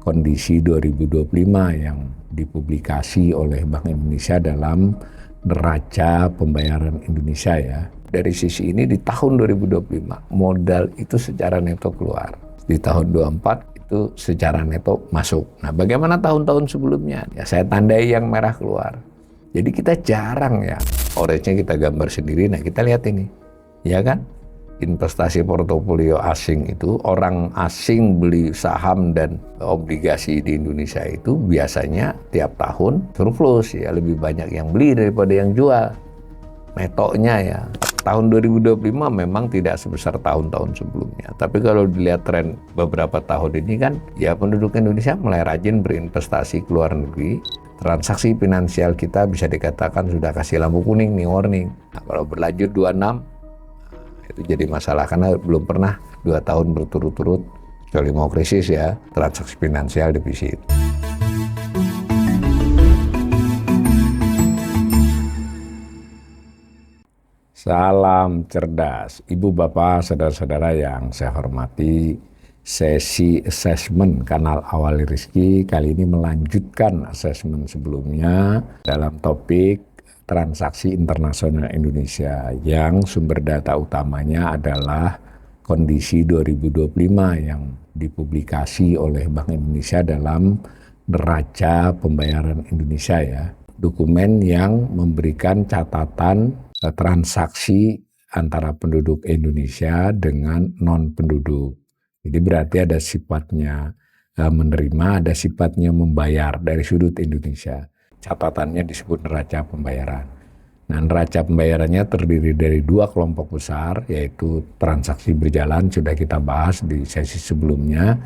kondisi 2025 yang dipublikasi oleh Bank Indonesia dalam neraca pembayaran Indonesia ya. Dari sisi ini di tahun 2025 modal itu secara neto keluar. Di tahun 2024 itu secara neto masuk. Nah, bagaimana tahun-tahun sebelumnya? Ya saya tandai yang merah keluar. Jadi kita jarang ya. Orange-nya kita gambar sendiri. Nah, kita lihat ini. Ya kan? Investasi portofolio asing itu, orang asing beli saham dan obligasi di Indonesia itu biasanya tiap tahun surplus ya, lebih banyak yang beli daripada yang jual. Netonya ya, tahun 2025 memang tidak sebesar tahun-tahun sebelumnya. Tapi kalau dilihat tren beberapa tahun ini kan, ya penduduk Indonesia mulai rajin berinvestasi ke luar negeri. Transaksi finansial kita bisa dikatakan sudah kasih lampu kuning nih, warning. Nah, kalau berlanjut 26, itu jadi masalah karena belum pernah 2 tahun berturut-turut kecuali mau krisis ya, transaksi finansial defisit. Salam cerdas, Ibu Bapak, saudara-saudara yang saya hormati. Sesi assessment kanal Awali Rizki kali ini melanjutkan assessment sebelumnya dalam topik transaksi internasional Indonesia yang sumber data utamanya adalah kondisi 2025 yang dipublikasi oleh Bank Indonesia dalam neraca pembayaran Indonesia ya. Dokumen yang memberikan catatan transaksi antara penduduk Indonesia dengan non-penduduk. Jadi berarti ada sifatnya menerima, ada sifatnya membayar dari sudut Indonesia. Catatannya disebut neraca pembayaran. Nah, neraca pembayarannya terdiri dari 2 kelompok besar, yaitu transaksi berjalan, sudah kita bahas di sesi sebelumnya,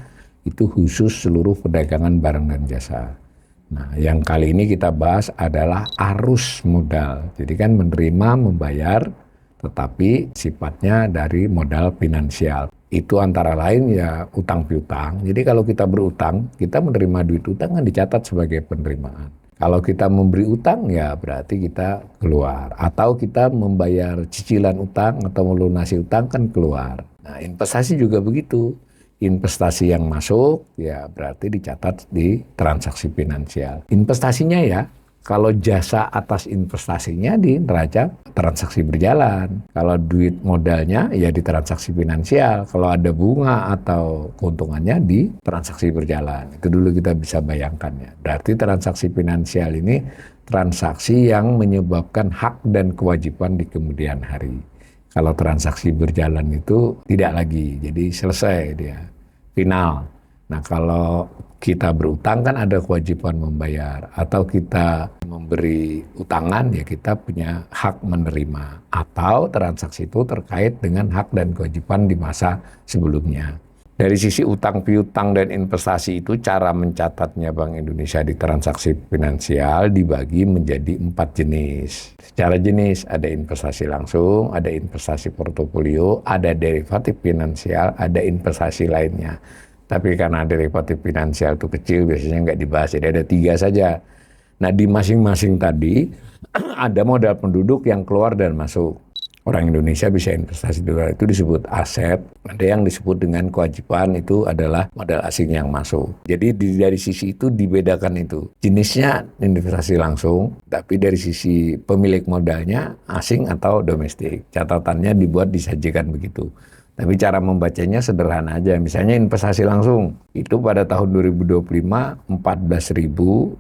itu khusus seluruh perdagangan barang dan jasa. Nah, yang kali ini kita bahas adalah arus modal. Jadi kan menerima, membayar, tetapi sifatnya dari modal finansial. Itu antara lain ya utang piutang. Jadi kalau kita berutang, kita menerima duit utang kan dicatat sebagai penerimaan. Kalau kita memberi utang ya berarti kita keluar. Atau kita membayar cicilan utang atau melunasi utang kan keluar. Nah, investasi juga begitu. Investasi yang masuk ya berarti dicatat di transaksi finansial. Investasinya ya, kalau jasa atas investasinya di neraca transaksi berjalan. Kalau duit modalnya ya di transaksi finansial. Kalau ada bunga atau keuntungannya di transaksi berjalan. Itu dulu kita bisa bayangkan ya. Berarti transaksi finansial ini transaksi yang menyebabkan hak dan kewajiban di kemudian hari. Kalau transaksi berjalan itu tidak lagi, jadi selesai dia, final. Nah, kalau kita berutang kan ada kewajiban membayar, atau kita memberi utangan ya kita punya hak menerima, atau transaksi itu terkait dengan hak dan kewajiban di masa sebelumnya. Dari sisi utang piutang dan investasi itu cara mencatatnya Bank Indonesia di transaksi finansial dibagi menjadi 4 jenis. Secara jenis ada investasi langsung, ada investasi portofolio, ada derivatif finansial, ada investasi lainnya. Tapi karena derivatif finansial itu kecil biasanya nggak dibahas, jadi ada 3 saja. Nah, di masing-masing tadi ada modal penduduk yang keluar dan masuk. Orang Indonesia bisa investasi di luar, itu disebut aset. Ada yang disebut dengan kewajiban, itu adalah modal asing yang masuk. Jadi dari sisi itu dibedakan itu. Jenisnya investasi langsung, tapi dari sisi pemilik modalnya asing atau domestik. Catatannya dibuat disajikan begitu. Tapi cara membacanya sederhana aja. Misalnya investasi langsung, itu pada tahun 2025 14.082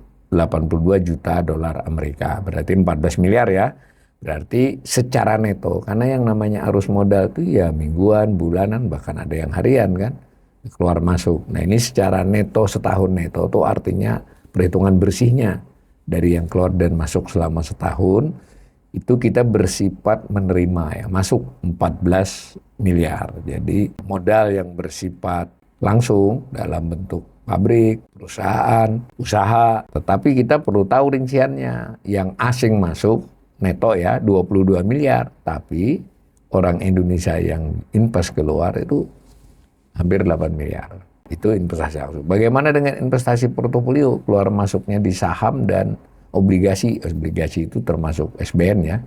juta dolar Amerika. Berarti 14 miliar ya. Berarti secara neto, karena yang namanya arus modal itu ya mingguan, bulanan, bahkan ada yang harian kan, keluar masuk. Nah, ini secara neto, setahun neto itu artinya perhitungan bersihnya dari yang keluar dan masuk selama setahun, itu kita bersifat menerima ya, masuk 14 miliar. Jadi modal yang bersifat langsung dalam bentuk pabrik, perusahaan, usaha, tetapi kita perlu tahu rinciannya. Yang asing masuk neto ya 22 miliar, tapi orang Indonesia yang invest keluar itu hampir 8 miliar. Itu investasi langsung. Bagaimana dengan investasi portofolio? Keluar masuknya di saham dan obligasi. Obligasi itu termasuk SBN ya.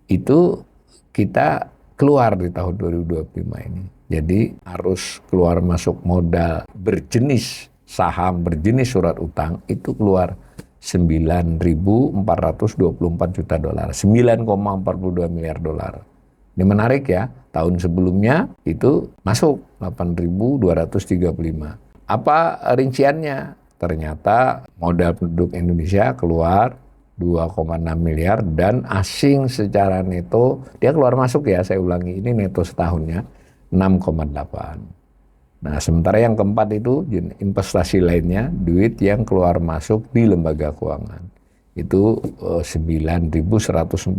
Itu kita keluar di tahun 2025 ini. Jadi harus keluar masuk modal berjenis saham berjenis surat utang itu keluar 9.424 juta dolar, 9,42 miliar dolar. Ini menarik ya, tahun sebelumnya itu masuk 8.235. Apa rinciannya? Ternyata modal penduduk Indonesia keluar 2,6 miliar dan asing secara neto, dia keluar masuk ya, saya ulangi, ini neto setahunnya 6,8. Nah, sementara yang keempat itu investasi lainnya, duit yang keluar masuk di lembaga keuangan. Itu 9.148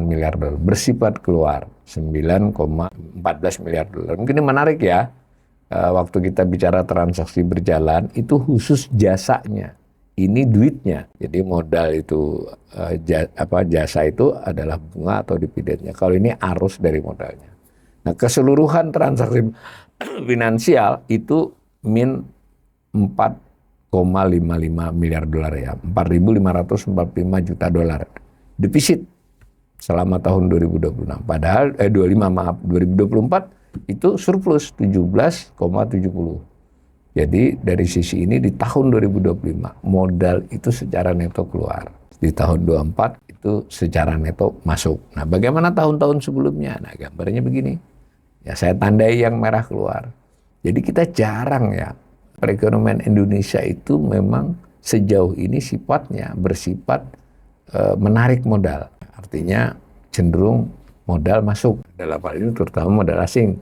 miliar dolar, bersifat keluar 9,14 miliar dolar. Mungkin ini menarik ya, waktu kita bicara transaksi berjalan, itu khusus jasanya. Ini duitnya, jadi modal itu jasa itu adalah bunga atau dividennya. Kalau ini arus dari modalnya. Nah, keseluruhan transaksi finansial itu min 4,55 miliar dolar ya, 4.545 juta dolar defisit selama tahun 2026. Padahal 2024 itu surplus 17,70. Jadi dari sisi ini di tahun 2025 modal itu secara neto keluar. Di tahun 2024 itu secara neto masuk. Nah, bagaimana tahun-tahun sebelumnya? Nah, gambarnya begini. Ya, saya tandai yang merah keluar. Jadi kita jarang ya. Perekonomian Indonesia itu memang sejauh ini sifatnya bersifat menarik modal. Artinya cenderung modal masuk. Dalam hal ini terutama modal asing.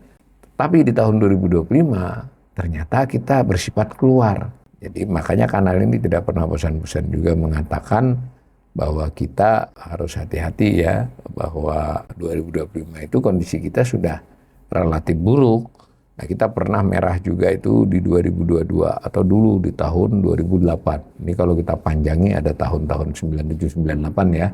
Tapi di tahun 2025 ternyata kita bersifat keluar. Jadi makanya kanal ini tidak pernah bosan-bosan juga mengatakan bahwa kita harus hati-hati ya, bahwa 2025 itu kondisi kita sudah relatif buruk. Nah, kita pernah merah juga itu di 2022 atau dulu di tahun 2008. Ini kalau kita panjangi ada tahun-tahun 97-98 ya.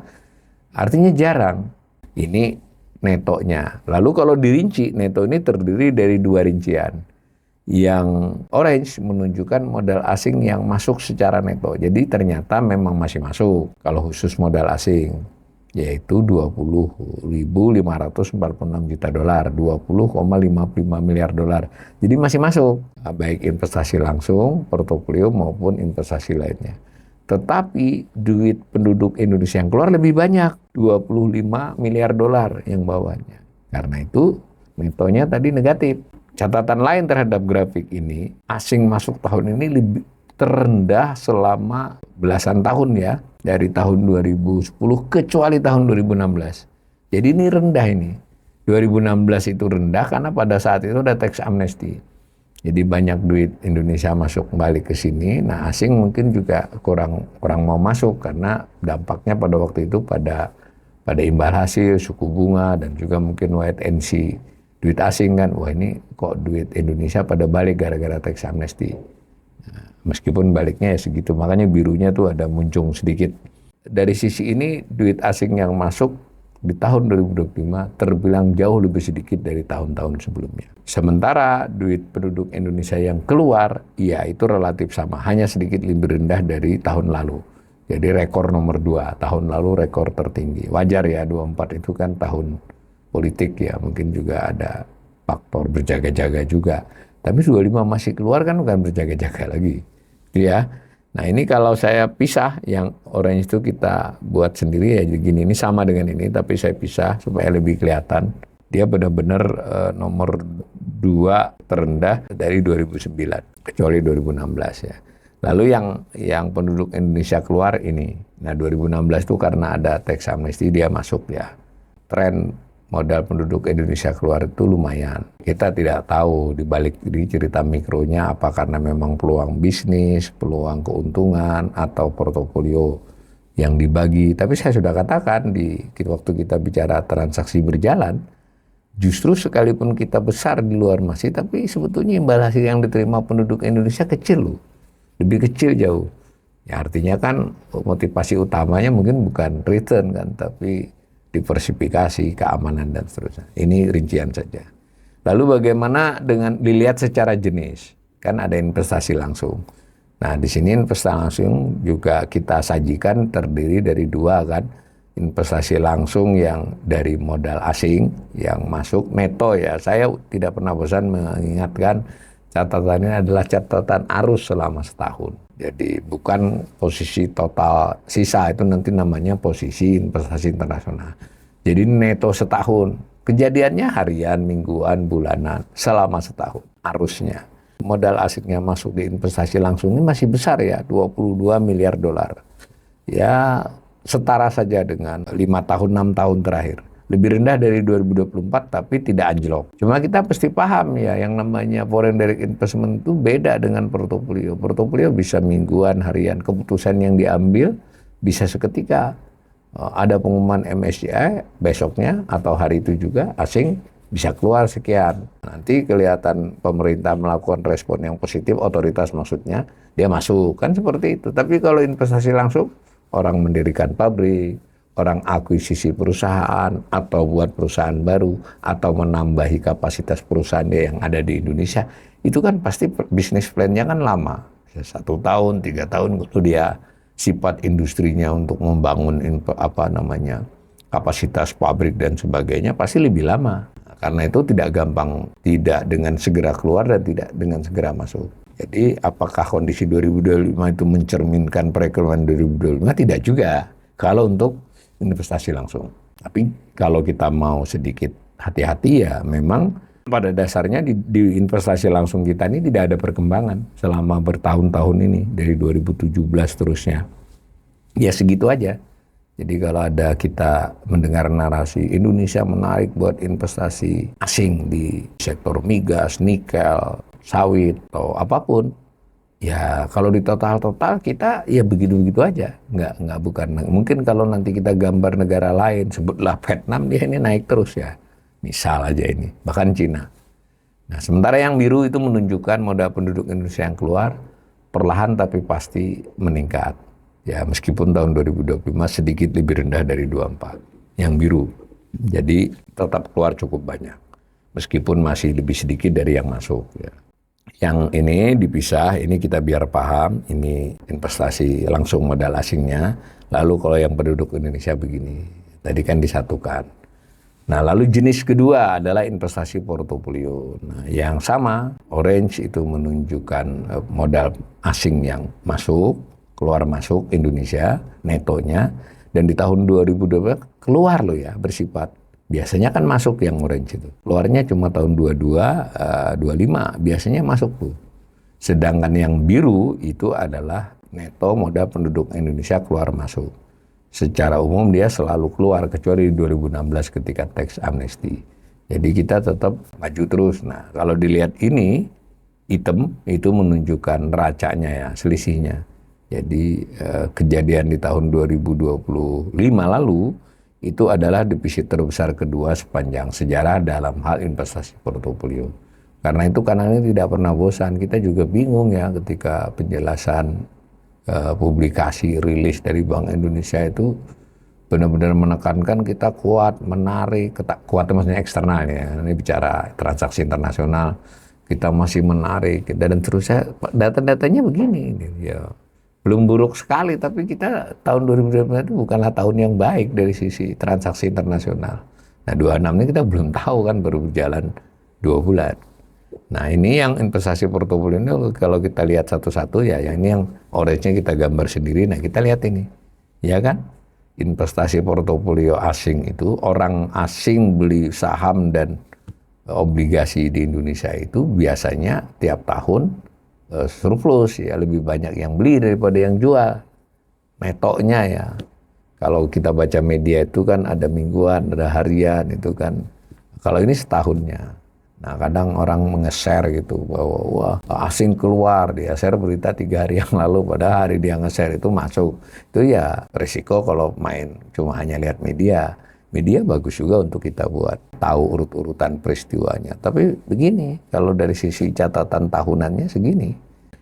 Artinya jarang. Ini netonya. Lalu kalau dirinci, neto ini terdiri dari dua rincian. Yang orange menunjukkan modal asing yang masuk secara neto. Jadi ternyata memang masih masuk kalau khusus modal asing, yaitu 20.546 juta dolar, 20,55 miliar dolar. Jadi masih masuk, baik investasi langsung, portofolio maupun investasi lainnya. Tetapi duit penduduk Indonesia yang keluar lebih banyak, 25 miliar dolar yang bawahnya. Karena itu netonya tadi negatif. Catatan lain terhadap grafik ini, asing masuk tahun ini lebih terendah selama belasan tahun ya, dari tahun 2010 kecuali tahun 2016. Jadi ini rendah ini. 2016 itu rendah karena pada saat itu ada tax amnesty. Jadi banyak duit Indonesia masuk balik ke sini. Nah, asing mungkin juga kurang mau masuk karena dampaknya pada waktu itu pada imbal hasil, suku bunga, dan juga mungkin wait and see. Duit asing kan, wah ini kok duit Indonesia pada balik gara-gara tax amnesty. Nah, meskipun baliknya ya segitu, makanya birunya tuh ada muncung sedikit. Dari sisi ini, duit asing yang masuk di tahun 2025 terbilang jauh lebih sedikit dari tahun-tahun sebelumnya. Sementara duit penduduk Indonesia yang keluar, ya itu relatif sama, hanya sedikit lebih rendah dari tahun lalu. Jadi rekor nomor 2, tahun lalu rekor tertinggi. Wajar ya, 24 itu kan tahun politik ya, mungkin juga ada faktor berjaga-jaga juga. Tapi 25 masih keluar kan bukan berjaga-jaga lagi. Ya. Nah, ini kalau saya pisah, yang orange itu kita buat sendiri ya, jadi gini, ini sama dengan ini, tapi saya pisah supaya lebih kelihatan. Dia benar-benar nomor 2 terendah dari 2009, kecuali 2016 ya. Lalu yang penduduk Indonesia keluar ini, nah 2016 itu karena ada tax amnesty dia masuk ya. Tren modal penduduk Indonesia keluar itu lumayan. Kita tidak tahu di balik di cerita mikronya apa karena memang peluang bisnis, peluang keuntungan, atau portofolio yang dibagi. Tapi saya sudah katakan di waktu kita bicara transaksi berjalan, justru sekalipun kita besar di luar masih, tapi sebetulnya imbal hasil yang diterima penduduk Indonesia kecil loh. Lebih kecil jauh. Ya artinya kan motivasi utamanya mungkin bukan return kan, tapi diversifikasi, keamanan, dan seterusnya. Ini rincian saja. Lalu bagaimana dengan dilihat secara jenis? Kan ada investasi langsung. Nah, di sini investasi langsung juga kita sajikan terdiri dari dua kan. Investasi langsung yang dari modal asing yang masuk neto ya. Saya tidak pernah bosan mengingatkan Catatannya adalah catatan arus selama setahun. Jadi bukan posisi total sisa, itu nanti namanya posisi investasi internasional. Jadi neto setahun. Kejadiannya harian, mingguan, bulanan, selama setahun arusnya. Modal asingnya masuk di investasi langsung ini masih besar ya, 22 miliar dolar. Ya setara saja dengan 5 tahun, 6 tahun terakhir. Lebih rendah dari 2024 tapi tidak anjlok. Cuma kita pasti paham ya, yang namanya foreign direct investment itu beda dengan portofolio. Portofolio bisa mingguan, harian, keputusan yang diambil bisa seketika. Ada pengumuman MSCI besoknya atau hari itu juga asing bisa keluar sekian. Nanti kelihatan pemerintah melakukan respon yang positif, otoritas maksudnya, dia masuk. Kan seperti itu. Tapi kalau investasi langsung, orang mendirikan pabrik, orang akuisisi perusahaan, atau buat perusahaan baru, atau menambahi kapasitas perusahaan yang ada di Indonesia, itu kan pasti bisnis plan-nya kan lama. 1 tahun, 3 tahun, itu dia sifat industrinya untuk membangun kapasitas pabrik dan sebagainya pasti lebih lama. Karena itu tidak gampang, tidak dengan segera keluar dan tidak dengan segera masuk. Jadi apakah kondisi 2025 itu mencerminkan perekonomian 2025? Tidak juga kalau untuk investasi langsung. Tapi kalau kita mau sedikit hati-hati ya memang pada dasarnya di investasi langsung kita ini tidak ada perkembangan selama bertahun-tahun ini dari 2017 terusnya. Ya segitu aja. Jadi kalau ada kita mendengar narasi Indonesia menarik buat investasi asing di sektor migas, nikel, sawit atau apapun, ya kalau di total kita ya begitu-begitu aja. Bukan. Mungkin kalau nanti kita gambar negara lain, sebutlah Vietnam, dia ini naik terus ya. Misal aja ini, bahkan Cina. Nah, sementara yang biru itu menunjukkan modal penduduk Indonesia yang keluar perlahan tapi pasti meningkat. Ya, meskipun tahun 2025 sedikit lebih rendah dari 24. Yang biru. Jadi tetap keluar cukup banyak. Meskipun masih lebih sedikit dari yang masuk ya. Yang ini dipisah, ini kita biar paham, ini investasi langsung modal asingnya. Lalu kalau yang penduduk Indonesia begini, tadi kan disatukan. Nah, lalu jenis kedua adalah investasi portofolio. Nah, yang sama, orange itu menunjukkan modal asing yang masuk, keluar masuk Indonesia, netonya. Dan di tahun 2020 keluar loh ya, bersifat. Biasanya kan masuk yang orange itu. Keluarnya cuma tahun 22, 25, biasanya masuk tuh. Sedangkan yang biru itu adalah neto modal penduduk Indonesia keluar masuk. Secara umum dia selalu keluar, kecuali di 2016 ketika tax amnesty. Jadi kita tetap maju terus. Nah, kalau dilihat ini, hitam itu menunjukkan neracanya ya, selisihnya. Jadi kejadian di tahun 2025 lalu, itu adalah defisit terbesar kedua sepanjang sejarah dalam hal investasi portofolio. Karena itu kanalnya tidak pernah bosan. Kita juga bingung ya ketika penjelasan publikasi rilis dari Bank Indonesia itu benar-benar menekankan kita kuat, menarik, kuat maksudnya eksternal ya. Ini bicara transaksi internasional, kita masih menarik dan terusnya data-datanya begini ya. Belum buruk sekali, tapi kita tahun 2020 itu bukanlah tahun yang baik dari sisi transaksi internasional. Nah, 26 ini kita belum tahu kan, baru berjalan 2 bulan. Nah, ini yang investasi portofolio ini kalau kita lihat satu-satu ya, yang ini yang orange-nya kita gambar sendiri. Nah, kita lihat ini. Ya kan? Investasi portofolio asing itu, orang asing beli saham dan obligasi di Indonesia itu biasanya tiap tahun surplus ya, lebih banyak yang beli daripada yang jual. Netonya ya. Kalau kita baca media itu kan ada mingguan, ada harian itu kan. Kalau ini setahunnya. Nah, kadang orang nge-share gitu bahwa wah, asing keluar, dia share berita 3 hari yang lalu, pada hari dia nge-share itu masuk. Itu ya risiko kalau main cuma hanya lihat media. Media bagus juga untuk kita buat tahu urut-urutan peristiwanya. Tapi begini, kalau dari sisi catatan tahunannya segini.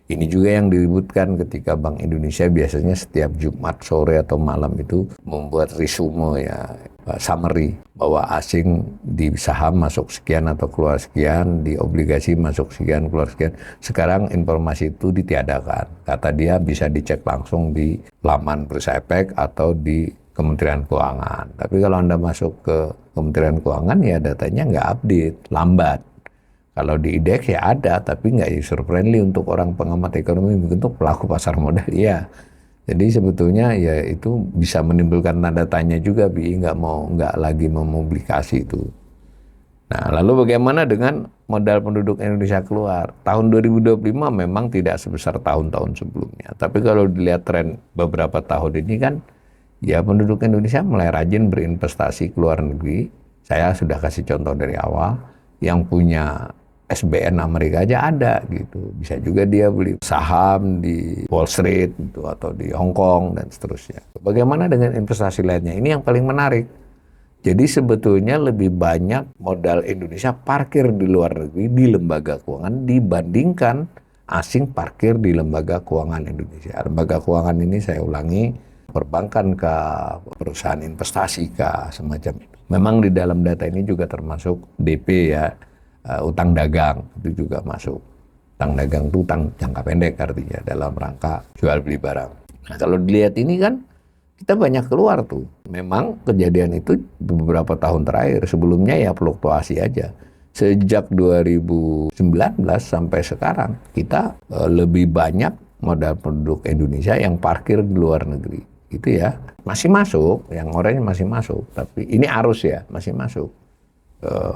Ini juga yang diributkan ketika Bank Indonesia biasanya setiap Jumat sore atau malam itu membuat resume ya, summary bahwa asing di saham masuk sekian atau keluar sekian, di obligasi masuk sekian, keluar sekian. Sekarang informasi itu ditiadakan. Kata dia bisa dicek langsung di laman Bursa Efek atau di Kementerian Keuangan. Tapi kalau Anda masuk ke Kementerian Keuangan ya datanya nggak update, lambat. Kalau di indeks ya ada, tapi nggak user friendly untuk orang pengamat ekonomi, untuk pelaku pasar modal ya. Jadi sebetulnya ya itu bisa menimbulkan tanda tanya juga, BI nggak lagi mempublikasi itu. Nah, lalu bagaimana dengan modal penduduk Indonesia keluar? Tahun 2025 memang tidak sebesar tahun-tahun sebelumnya. Tapi kalau dilihat tren beberapa tahun ini kan, ya penduduk Indonesia mulai rajin berinvestasi ke luar negeri. Saya sudah kasih contoh dari awal, yang punya SBN Amerika aja ada gitu. Bisa juga dia beli saham di Wall Street gitu, atau di Hong Kong dan seterusnya. Bagaimana dengan investasi lainnya? Ini yang paling menarik. Jadi sebetulnya lebih banyak modal Indonesia parkir di luar negeri di lembaga keuangan dibandingkan asing parkir di lembaga keuangan Indonesia. Lembaga keuangan ini saya ulangi, perbankan kah, perusahaan investasi kah, semacam itu. Memang di dalam data ini juga termasuk DP ya, utang dagang itu juga masuk. Utang dagang itu utang jangka pendek artinya dalam rangka jual beli barang. Nah kalau dilihat ini kan kita banyak keluar tuh. Memang kejadian itu beberapa tahun terakhir, sebelumnya ya fluktuasi aja. Sejak 2019 sampai sekarang kita lebih banyak modal penduduk Indonesia yang parkir di luar negeri. Itu ya, masih masuk, yang oranye masih masuk, tapi ini arus ya, masih masuk.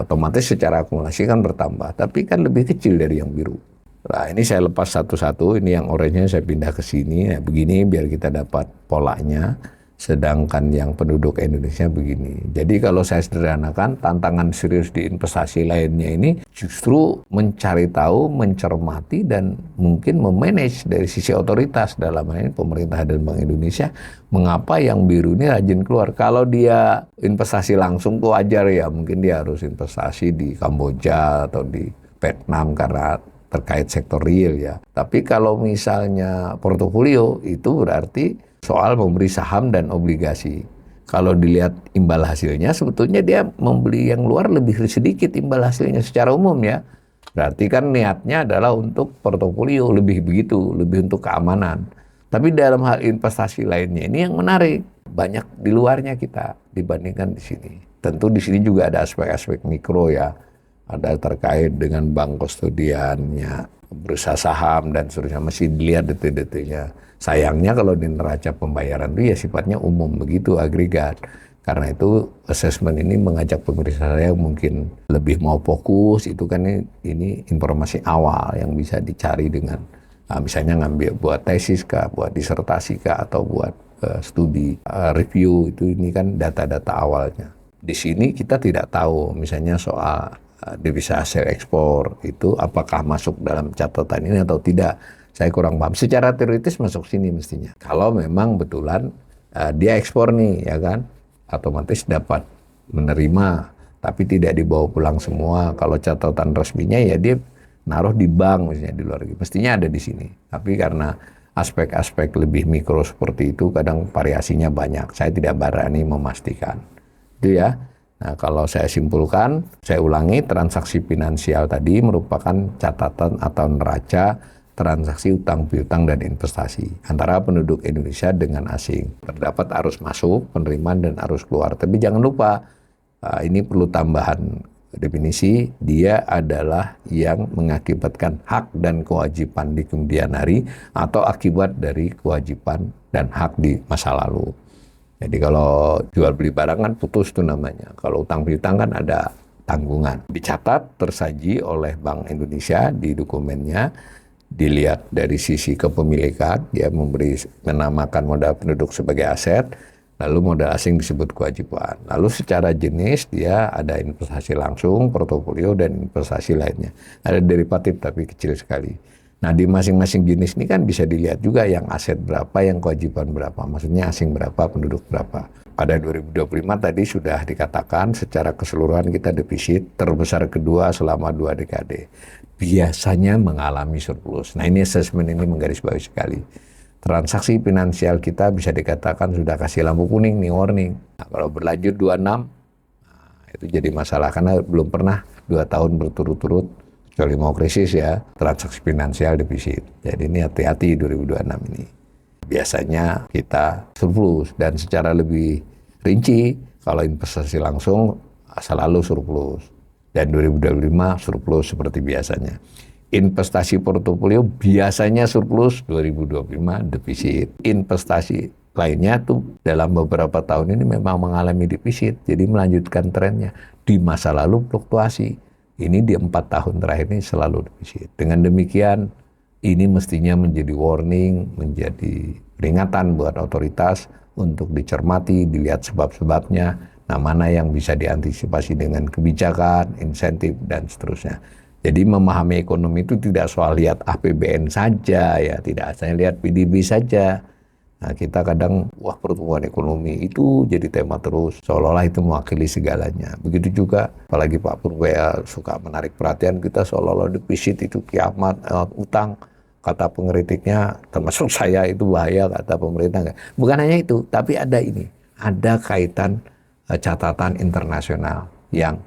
Otomatis secara akumulasi kan bertambah, tapi kan lebih kecil dari yang biru. Nah ini saya lepas satu-satu, ini yang oranye saya pindah ke sini, nah, begini biar kita dapat polanya. Sedangkan yang penduduk Indonesia begini. Jadi kalau saya sederhanakan, tantangan serius di investasi lainnya ini justru mencari tahu, mencermati, dan mungkin memanage dari sisi otoritas, dalam hal ini pemerintah dan Bank Indonesia, mengapa yang biru ini rajin keluar. Kalau dia investasi langsung tuh wajar ya, mungkin dia harus investasi di Kamboja atau di Vietnam karena terkait sektor real ya. Tapi kalau misalnya portofolio, itu berarti soal memberi saham dan obligasi. Kalau dilihat imbal hasilnya, sebetulnya dia membeli yang luar lebih sedikit imbal hasilnya secara umum ya. Berarti kan niatnya adalah untuk portofolio, lebih begitu, lebih untuk keamanan. Tapi dalam hal investasi lainnya ini yang menarik, banyak di luarnya kita dibandingkan di sini. Tentu di sini juga ada aspek-aspek mikro ya. Ada terkait dengan bank kustodiannya, bursa saham dan seterusnya, masih dilihat detil-detilnya. Sayangnya kalau di neraca pembayaran itu ya sifatnya umum begitu, agregat. Karena itu assessment ini mengajak pemirsa saya mungkin lebih mau fokus, itu kan ini informasi awal yang bisa dicari dengan misalnya ngambil buat tesis kah, buat disertasi kah, atau buat studi review, itu ini kan data-data awalnya. Di sini kita tidak tahu misalnya soal devisa hasil ekspor itu apakah masuk dalam catatan ini atau tidak. Saya kurang paham. Secara teoritis masuk sini mestinya. Kalau memang betulan dia ekspor nih, ya kan, otomatis dapat menerima, tapi tidak dibawa pulang semua. Kalau catatan resminya ya dia naruh di bank misalnya di luar negeri. Mestinya ada di sini. Tapi karena aspek-aspek lebih mikro seperti itu kadang variasinya banyak. Saya tidak berani memastikan. Itu ya. Nah, kalau saya simpulkan, saya ulangi, transaksi finansial tadi merupakan catatan atau neraca transaksi utang piutang dan investasi antara penduduk Indonesia dengan asing. Terdapat arus masuk, penerimaan, dan arus keluar. Tapi jangan lupa, ini perlu tambahan definisi, dia adalah yang mengakibatkan hak dan kewajiban di kemudian hari atau akibat dari kewajiban dan hak di masa lalu. Jadi kalau jual beli barang kan putus tuh namanya. Kalau utang piutang kan ada tanggungan. Dicatat, tersaji oleh Bank Indonesia di dokumennya. Dilihat dari sisi kepemilikan, dia menamakan modal penduduk sebagai aset, lalu modal asing disebut kewajiban. Lalu secara jenis dia ada investasi langsung, portofolio, dan investasi lainnya. Ada derivatif tapi kecil sekali. Nah di masing-masing jenis ini kan bisa dilihat juga yang aset berapa, yang kewajiban berapa. Maksudnya asing berapa, penduduk berapa. Pada 2025 tadi sudah dikatakan secara keseluruhan kita defisit terbesar kedua selama 2 dekade. Biasanya mengalami surplus. Nah ini assessment ini menggarisbawahi sekali. Transaksi finansial kita bisa dikatakan sudah kasih lampu kuning nih, warning. Nah, kalau berlanjut 26, itu jadi masalah karena belum pernah 2 tahun berturut-turut, kecuali mau krisis ya, transaksi finansial defisit. Jadi ini hati-hati 2026 ini. Biasanya kita surplus, dan secara lebih rinci kalau investasi langsung selalu surplus. Dan 2025 surplus seperti biasanya. Investasi portofolio biasanya surplus, 2025 defisit. Investasi lainnya tuh dalam beberapa tahun ini memang mengalami defisit, jadi melanjutkan trennya. Di masa lalu fluktuasi, ini di 4 tahun terakhir ini selalu defisit. Dengan demikian, ini mestinya menjadi warning, menjadi peringatan buat otoritas untuk dicermati, dilihat sebab-sebabnya, nah mana yang bisa diantisipasi dengan kebijakan, insentif, dan seterusnya. Jadi memahami ekonomi itu tidak soal lihat APBN saja, ya tidak hanya lihat PDB saja. Nah, kita kadang, wah pertumbuhan ekonomi itu jadi tema terus, seolah-olah itu mewakili segalanya. Begitu juga, apalagi Pak Purwea suka menarik perhatian kita seolah-olah defisit itu kiamat, utang. Kata pengkritiknya, termasuk saya, itu bahaya, kata pemerintah. Bukan hanya itu, tapi ada ini, ada kaitan catatan internasional yang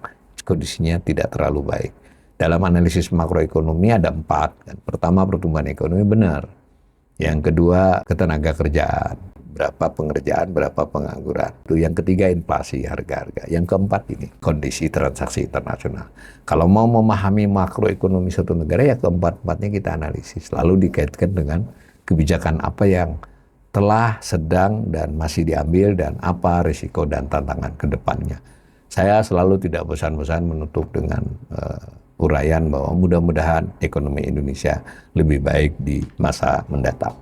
kondisinya tidak terlalu baik. Dalam analisis makroekonomi ada 4. Kan. Pertama, pertumbuhan ekonomi benar. Yang kedua, ketenaga kerjaan. Berapa pengerjaan, berapa pengangguran. Yang ketiga, inflasi, harga-harga. Yang keempat ini, kondisi transaksi internasional. Kalau mau memahami makroekonomi suatu negara, ya keempat-empatnya kita analisis. Lalu dikaitkan dengan kebijakan apa yang telah, sedang, dan masih diambil, dan apa risiko dan tantangan ke depannya. Saya selalu tidak bosan-bosan menutup dengan uraian bahwa mudah-mudahan ekonomi Indonesia lebih baik di masa mendatang.